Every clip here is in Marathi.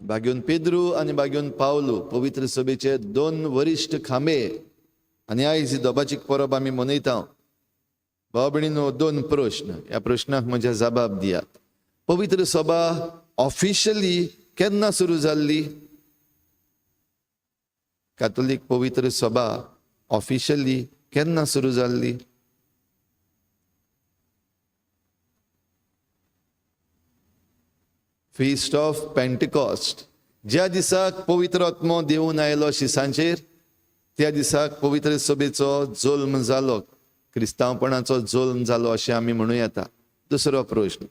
बागेवन पेद्रू आनी बागेवन पावलू पवित्र सभेचे दोन वरिश्ठ खांबे आनी आयज ही दोबाचीक परब आमी मनयता. भाव भयणीनो, दोन प्रश्न, ह्या प्रश्नाक म्हजे जबाब दियात. पवित्र सभा ऑफिशियली केन्ना सुरू जाल्ली? कॅथोलिक पवित्र सभा ऑफिशियली केन्ना सुरू जाल्ली? फीस्ट ऑफ पेंटिकॉस्ट, ज्या दिसाक पवित्र आत्मो देवून आयलो शिसांचेर, त्या दिसाक पवित्र सभेचो जल्म जालो, क्रिस्तांवपणाचो जल्म जालो अशें आमी म्हणूं येता. दुसरो प्रश्न,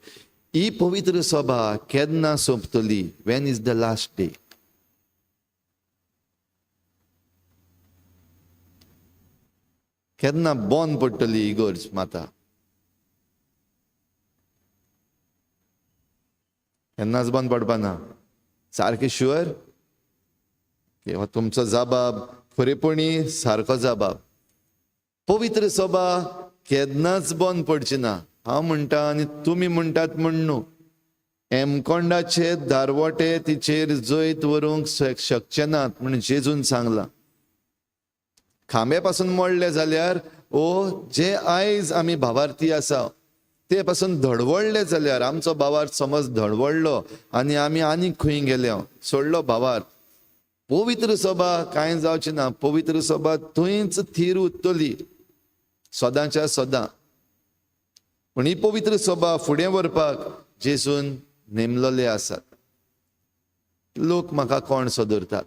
ही पवित्र सभा केन्ना सोंपतली? When is the last day? केन्ना बंद पडटली ही इगर्ज माता? केन्नाच बंद पडपाना. सारकें शुअर? हो तुमचो जबाब खरेपणी सारको जबाब. पवित्र सभा केन्नाच बंद पडची ना. हांव म्हणटा आनी तुमी म्हणटात म्हण न्हू. एमकोंडाचे दारवटे तिचेर जैत व्हरूंक शकचे नात म्हण जेजून सांगलां. खांबे पासून मोडले जाल्यार जे आयज आमी भावार्थी आसा ते पासून धडवडले जाल्यार, आमचो भावार्थ समज धडवडलो आनी आमी आनीक खंय गेले, सोडलो भावार्थ, पवित्र सभा कांय जावची ना. पवित्र सभा थंयच थीर उरतली सदांच्या सदां. पूण ही पवित्र सभा फुडें व्हरपाक जेजून नेमलेले आसात. लोक म्हाका कोण सदरतात?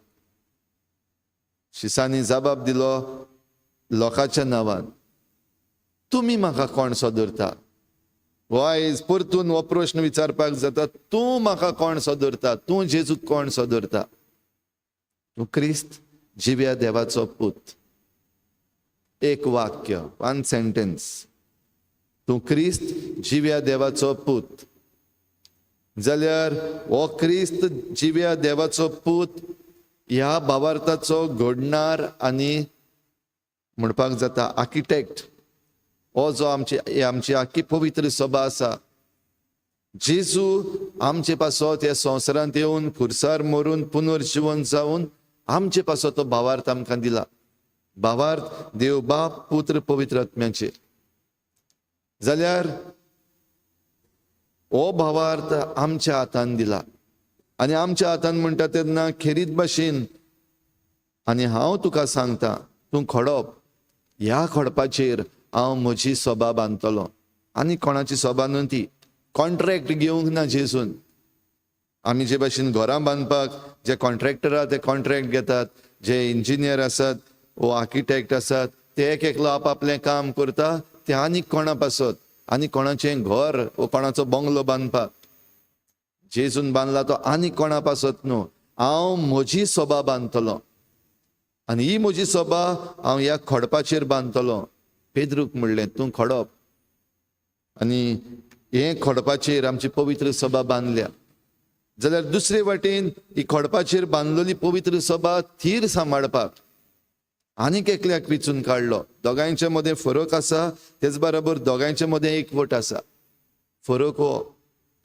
शिसांनी जबाब दिलो लोकांच्या नांवान, तुमी म्हाका कोण सदरता? हो आयज परतून हो प्रश्न विचारपाक जाता, तूं म्हाका कोण सदरता? तूं जेजूक कोण सदरता? तूं क्रिस्त जिव्या देवाचो पूत. एक वाक्य, वन सेंटेन्स. तूं क्रिस्त जिव्या देवाचो पूत जाल्यार हो क्रिस्त जिव्या देवाचो पूत ह्या भावार्थाचो घडणार आनी म्हणपाक जाता आर्किटेक्ट हो जो आमची आख्खी पवित्र सभा आसा. जेजू आमचे पासत ह्या संवसारांत येवन खुर्सार मरून पुनर्जीवन जावन आमचे पासत तो भावार्थ आमकां दिला. भावार्थ देव बाप पुत्र पवित्र आत्म्याचे. जाल्यार हो भावार्थ आमच्या हातान दिला आनी आमच्या हातान म्हणटा तेन्ना खेरीत भाशेन, आनी हांव तुका सांगता, तूं खडप, ह्या खडपाचेर हांव म्हजी सभा बांदतलो. आनी कोणाची सभा न्हू ती. कॉन्ट्रॅक्ट घेवंक ना जेजून. आमी जे भाशेन घरां बांदपाक जे कॉन्ट्रॅक्टर आहा ते कॉन्ट्रॅक्ट घेतात, जे इंजिनियर आसात वो आर्किटेक्ट आसात ते एक एकलो आपआपलें काम करता, ते आनीक कोणा पासत आनी कोणाचें घर वो कोणाचो बंगलो बांदपाक. जेजून बांदला तो आनीक कोणा पासत न्हू. हांव म्हजी सभा बांदतलो आनी ही म्हजी सभा हांव ह्या खडपाचेर बांदतलो. पेद्रूक म्हणलें, तूं खडप, आनी हे खडपाचेर आमची पवित्र सभा बांदल्या. जाल्यार दुसरे वाटेन ही खडपाचेर बांदलेली पवित्र सभा थीर सांबाळपाक आनीक एकल्याक वेंचून काडलो. दोगांयच्या मदें फरक आसा, तेच बरोबर दोगांयच्या मदें एकवट आसा. फरक हो,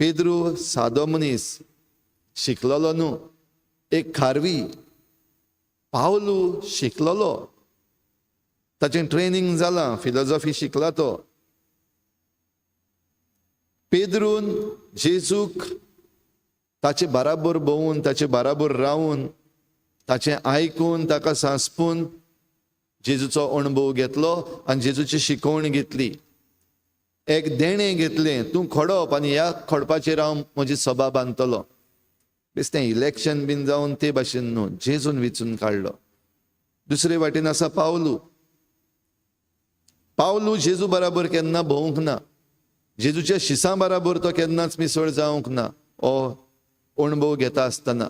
पेद्रू सादो मनीस, शिकलेलो न्हू, एक खारवी. पावलू शिकलेलो, ताचें ट्रेनिंग जालां, फिलॉसॉफी शिकला तो. पेद्रून जेजूक ताचे बाराबर भोवून, ताचे बाराबर रावून, ताचें आयकून, ताका सांसपून जेजूचो अणभव घेतलो आनी जेजूची शिकवण घेतली. एक देणें घेतलें, तूं खडप आनी ह्या खडपाचेर हांव म्हजी सभा बांदतलो. बेश्टें इलेक्शन बीन जावन ते भाशेन न्हू, जेजून वेंचून काडलो. दुसरे वाटेन आसा पावलू. पावलू जेजू बराबर केन्ना भोवंक ना. जेजूच्या शिसां बराबर तो केन्नाच मिसळ जावंक ना हो अणभव घेता आसतना.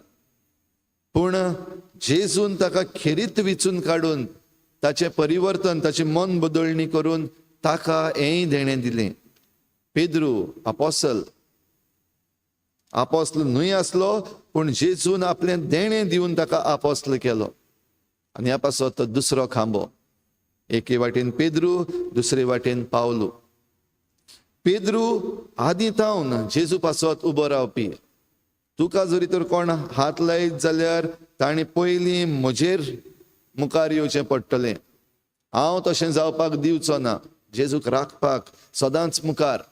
पूण जेजून ताका खेरीत वेंचून काडून ताचें परिवर्तन, ताची मन बदलणी करून ताका हेंय देणें दिलें. पेद्रू आपोसल न्हय आसलो, पूण जेजून आपलें देणें दिवन ताका आपोसल केलो. आनी ह्या पासत तो दुसरो खांबो. एके वाटेन पेद्रू, दुसरे वाटेन पावलू. पेद्रू आदीं तावन जेजू पासत उबो रावपी. तुका जरी तर कोण हात लायत जाल्यार ताणी पयलीं म्हजेर मुखार येवचें पडटलें. हांव तशें जावपाक दिवचो ना. जेजूक राखपाक सदांच मुखार.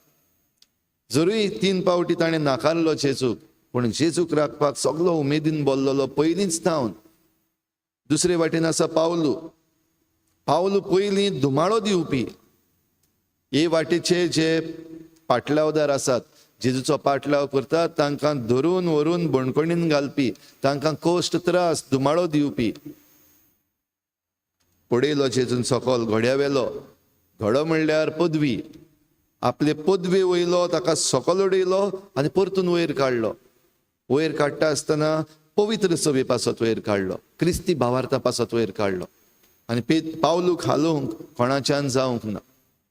जरूय 3 पावटी ताणें नाकारलो जेजूक, पूण जेजूक राखपाक सगलो उमेदीन बोल्लोलो पयलींच थावन. दुसरे वाटेन आसा पावलू. पावलू पयलीं धुमाळो दिवपी. हे वाटेचे जे पाटलावदार आसात, जेजूचो पाटलाव करतात, तांकां धरून व्हरून बणकणीन घालपी, तांकां कोश्ट त्रास धुमाळो दिवपी. पडयलो जेजून सकल घोड्यावेलो. घोडो म्हणल्यार पदवी. आपले पदवे वयलो ताका सकल उडयलो आनी परतून वयर काडलो. वयर काडटा आसतना पवित्र सभे पासत वयर काडलो. क्रिस्ती भावार्था पासत वयर काडलो. आनी पावलूक हालोवंक कोणाच्यान जावंक ना.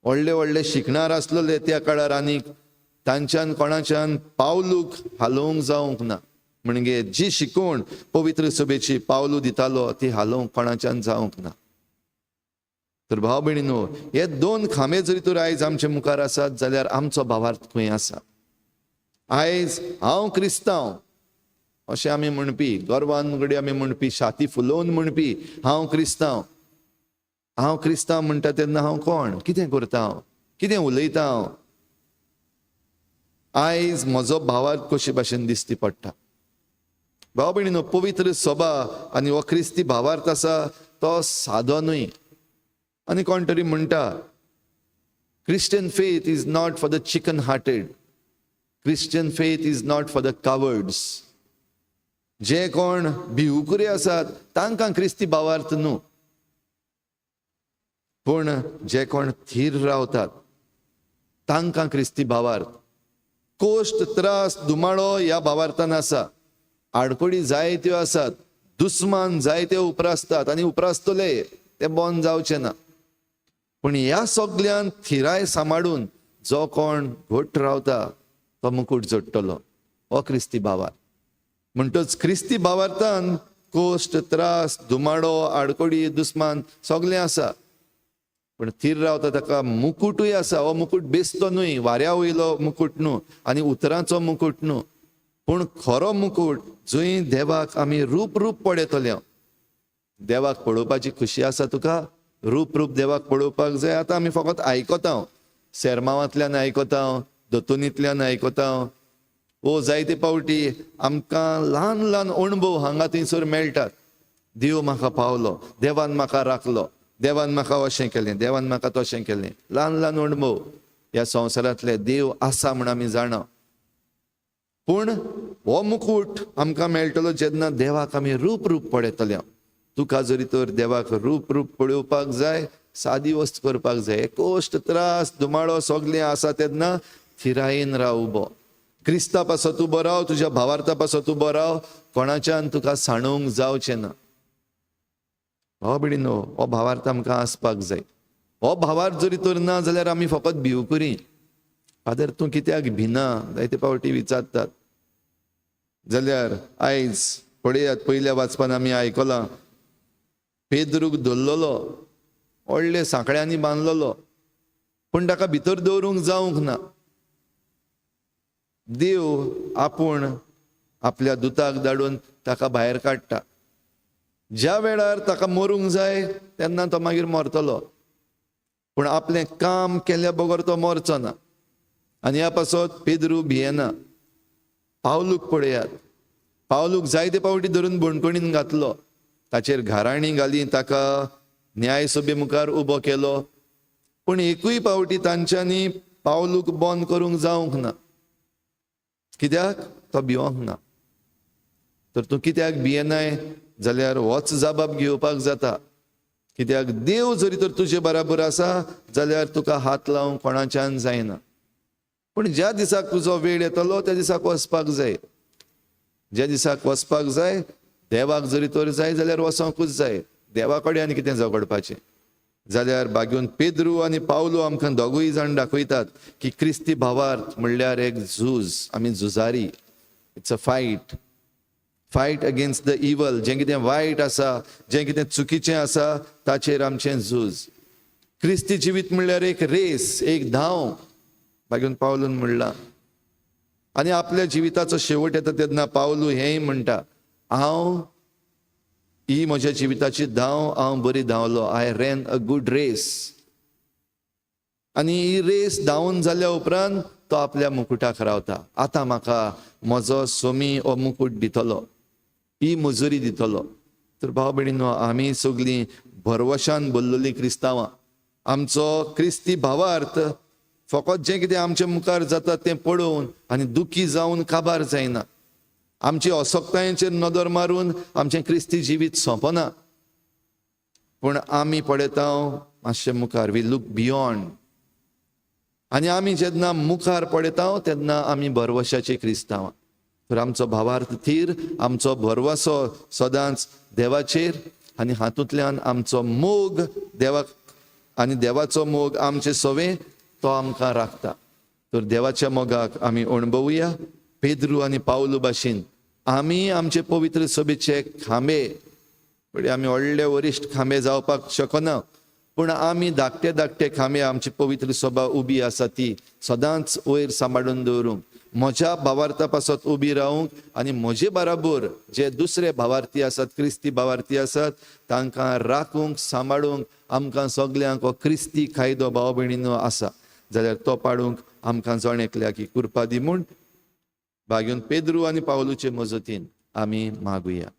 व्हडले व्हडले शिकणार आसलेले त्या काळार आनीक तांच्यान कोणाच्यान पावलूक हालोवंक जावंक ना. म्हणजे जी शिकवण पवित्र सभेची पावलू दितालो ती हालोवंक कोणाच्यान जावंक ना. तर भाव भयणीनो, हे 2 खांबे जरी तर आयज आमच्या मुखार आसात जाल्यार आमचो भावार्थ खंय आसा. आयज हांव क्रिस्तांव अशें आमी म्हणपी, गर्वान घडी आमी म्हणपी, छाती फुलोवन म्हणपी हांव क्रिस्तांव. हांव क्रिस्तांव म्हणटा तेन्ना हांव कोण, कितें करता हांव, कितें उलयता हांव. आयज म्हजो भावार्थ कशे भाशेन दिसती पडटा. भाव भयणीनो, पवित्र सभा आनी हो क्रिस्ती भावार्थ आसा तो सादो न्हय. आनी कोण तरी म्हणटा Christian faith is not for the chicken hearted. Christian faith is not for the cowards. जे कोण भिवकुरे आसात तांकां क्रिस्ती भावार्थ न्हू. पूण जे कोण थीर रावतात तांकां क्रिस्ती भावार्थ. कोश्ट त्रास दुमाळो ह्या भावार्थान आसा. आडकोडी जायत्यो आसात. दुस्मान जायते उपरासतात आनी उपरासतले, ते बंद जावचे ना. पूण ह्या सगळ्यान थिराय सांबाळून जो कोण घट रावता तो मुकुट जोडटलो. हो क्रिस्ती भावार्थ. म्हणटच क्रिस्ती भावार्थान कोश्ट त्रास दुमाळो आडकोडी दुस्मान सगळें आसा. पण थीर रावता ताका मुकुटूय आसा. हो मुकुट बेसतो न्हय, वाऱ्या वयलो मुकुट न्हू आनी उतरांचो मुकुट न्हू. पूण खरो मुकुट जंय देवाक आमी रूप पळयतले. देवाक पळोवपाची खुशी आसा तुका. रूप देवाक पळोवपाक जाय. आतां आमी फकत आयकता, सेरमांवांतल्यान आयकता, दोतोनींतल्यान आयकता. वो जायते पावटी आमकां ल्हान ल्हान अणभव हांगा थंयसर मेळटात. देव म्हाका पावलो, देवान म्हाका राखलो, देवान म्हाका अशें केलें, देवान म्हाका तशें केलें. ल्हान ल्हान अणभव ह्या संवसारांतले देव आसा म्हण आमी जाणा. पूण हो मुकुट आमकां मेळटलो जेन्ना देवाक आमी रूप पळयतले. तुका जरी तर देवाक रूप पळोवपाक जाय, सादी वस्त करपाक जाय. कोश्ट त्रास दुमाळो सगळें आसा तेन्ना थिरायेन राव उबो. क्रिस्ता पासत उबो राव, तुज्या भावार्था पासत उबो राव. कोणाच्यान तुका साणोवंक जावचें ना. हो बिडीनो, हो भावार्थ आमकां आसपाक जाय. हो भावार्थ जरी तर ना जाल्यार आमी फकत भिवकुरी. फादर तूं कित्याक भिना जायते पावटी विचारतात. जाल्यार आयज पळयात, पयल्या वाचपान आमी आयकलां पेद्रूक धरलेलो, व्हडले सांकळ्यांनी बांदलेलो, पूण ताका भितर दवरूंक जावंक ना. देव आपूण आपल्या दुताक धाडून ताका भायर काडटा. ज्या वेळार ताका मरूंक जाय तेन्ना तो मागीर मरतलो. पूण आपलें काम केल्या बगर तो मरचो ना. आनी ह्या पासत पेद्रू भियेना. पावलूक पळयात. पावलूक जायते पावटी धरून बणकणीन घातलो. ताचेर घाराणी घाली ताका न्याय सभे मुखार उबो केलो. पूण एकूय पावटी तांच्यांनी पावलूक बंद करूंक जावंक ना. कित्याक तो भिवंक ना. तर तूं कित्याक भियेनाय जाल्यार होच जबाब घेवपाक जाता. कित्याक देव जरी तर तुजे बराबर आसा जाल्यार तुका हात लावंक कोणाच्यान जायना. पूण ज्या दिसाक तुजो वेळ येतलो त्या दिसाक वचपाक जाय. ज्या दिसाक वचपाक जाय, देवाक जरी तर जाय जाल्यार वचोंकूच जाय. देवा कडेन आनी कितें झगडपाचें. जाल्यार बागेवन पेद्रू आनी पावलो आमकां दोगूय जाण दाखयतात की क्रिस्ती भावार्थ म्हणल्यार एक झूज. आमी झुजारी. It's a fight against the इवल. जें कितें वायट आसा, जें कितें चुकीचें आसा ताचेर आमचें झूज. क्रिस्ती जिवीत म्हणल्यार एक रेस, एक धांव. बागेवन पावलून म्हणलां आनी आपल्या जिविताचो शेवट येता तेन्ना पावलू हेंय म्हणटा, ही म्हज्या जिविताची धांव हांव बरी धांवलो. I ran a good race. आनी ही रेस धांवन जाल्या उपरांत तो आपल्या मुकुटाक रावता. आतां म्हाका म्हजो सोमी हो मुकुट दितलो, ही मजुरी दितलो. तर भाव भयणीनो, आमी सगळीं भरवशान भरलेलीं क्रिस्तांवां. आमचो क्रिस्ती भावार्थ फकत जें कितें आमच्या मुखार जाता तें पळोवन आनी दुखी जावन काबार जायना. आमची असोक्तायेचेर नदर मारून आमचें क्रिस्ती जिवीत सोंपना. पूण आमी पळयता मातशें मुखार, वी लूक बियॉन्ड. आनी आमी जेन्ना मुखार पळयता तेन्ना आमी भरवशाचे क्रिस्तांवां. तर आमचो भावार्थ थीर, आमचो भरवसो सदांच देवाचेर, आनी हातूंतल्यान आमचो मोग देवाक, आनी देवाचो मोग आमचे सवे तो आमकां राखता. तर देवाच्या मोगाक आमी अणभवुया. पेद्रू आनी पावलू भाशेन आमी आमचे पवित्र सभेचे खांबे, म्हणजे आमी व्हडले वरिश्ठ खांबे जावपाक शकना, पूण आमी धाकटे धाकटे खांबे आमची पवित्र सभा उबी आसा ती सदांच वयर सांबाळून दवरूंक, म्हज्या भावार्था पासत उबी रावूंक, आनी म्हजे बराबर जे दुसरे भावार्थी आसात, क्रिस्ती भावार्थी आसात, तांकां राखूंक सांबाळूंक आमकां सगल्यांक हो क्रिस्ती कायदो भाव भयणीनो आसा. जाल्यार तो पाडूंक आमकां जण एकल्याकी कृपा दी म्हूण भाग्यून पेद्रू आनी पावलूचे मजतीन आमी मागुया.